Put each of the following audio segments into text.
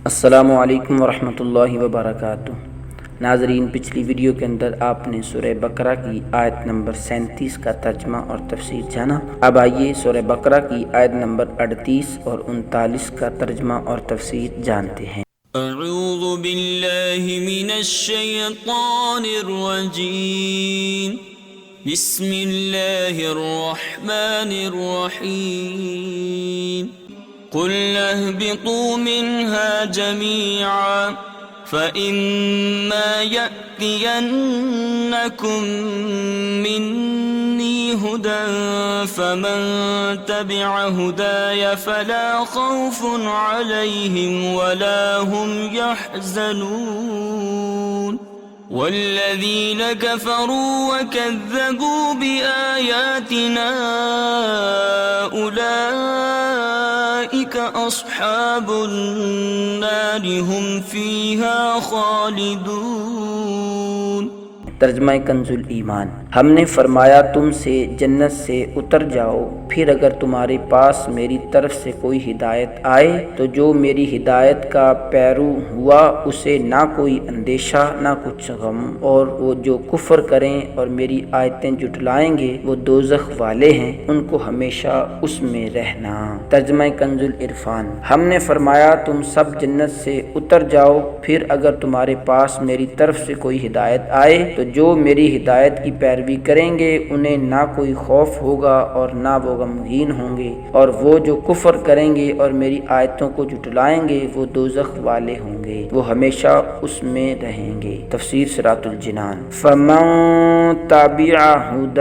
السلام علیکم ورحمۃ اللہ وبرکاتہ۔ ناظرین، پچھلی ویڈیو کے اندر آپ نے سورہ بقرہ کی آیت نمبر 37 کا ترجمہ اور تفسیر جانا۔ اب آئیے سورہ بقرہ کی آیت نمبر 38 اور 39 کا ترجمہ اور تفسیر جانتے ہیں۔ اعوذ باللہ من الشیطان الرجیم، بسم اللہ الرحمن الرحیم۔ قل اهبطوا منها جميعا فإما يأتينكم مني هدى فمن تبع هداي فلا خوف عليهم ولا هم يحزنون والذين كفروا وكذبوا بآياتنا أولئك أصحاب النار هم فيها خالدون۔ ترجمہ کنز ایمان۔ ہم نے فرمایا تم سے جنت سے اتر جاؤ، پھر اگر تمہارے پاس میری طرف سے کوئی ہدایت آئے تو جو میری ہدایت کا پیرو ہوا اسے نہ کوئی اندیشہ نہ کچھ غم، اور وہ جو کفر کریں اور میری آیتیں جھٹلائیں گے وہ دوزخ والے ہیں، ان کو ہمیشہ اس میں رہنا۔ ترجمہ کنز العرفان۔ ہم نے فرمایا تم سب جنت سے اتر جاؤ، پھر اگر تمہارے پاس میری طرف سے کوئی ہدایت آئے تو جو میری ہدایت کی پیروی کریں گے انہیں نہ کوئی خوف ہوگا اور نہ وہ غمگین ہوں گے، اور وہ جو کفر کریں گے اور میری آیتوں کو جھٹلائیں گے وہ دوزخ والے ہوں گے، وہ ہمیشہ اس میں رہیں گے۔ تفسیر صراط الجنان۔ فمن تبع ہدی،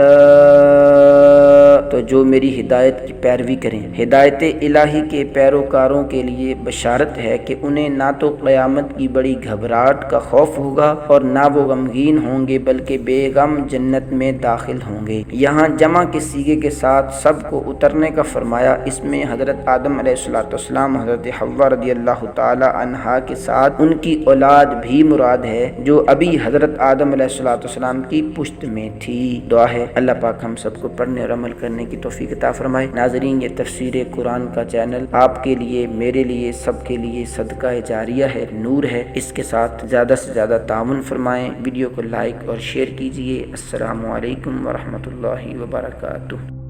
تو جو میری ہدایت کی پیروی کریں۔ ہدایت الہی کے پیروکاروں کے لیے بشارت ہے کہ انہیں نہ تو قیامت کی بڑی گھبراہٹ کا خوف ہوگا اور نہ وہ غمگین ہوں گے، بلکہ بے غم جنت میں داخل ہوں گے۔ یہاں جمع کے صیغے کے ساتھ سب کو اترنے کا فرمایا، اس میں حضرت آدم علیہ السلام، حضرت حوا رضی اللہ تعالی عنہا کے ساتھ ان کی اولاد بھی مراد ہے جو ابھی حضرت آدم علیہ السلام کی پشت میں تھی۔ دعا ہے اللہ پاک ہم سب کو پڑھنے اور عمل کرنے کی توفیق عطا فرمائے۔ ناظرین، یہ تفسیر قرآن کا چینل آپ کے لیے، میرے لیے، سب کے لیے صدقہ جاریہ ہے، نور ہے۔ اس کے ساتھ زیادہ سے زیادہ تعاون فرمائیں، ویڈیو کو لائک اور شیئر کیجیے۔ السلام علیکم ورحمۃ اللہ وبرکاتہ۔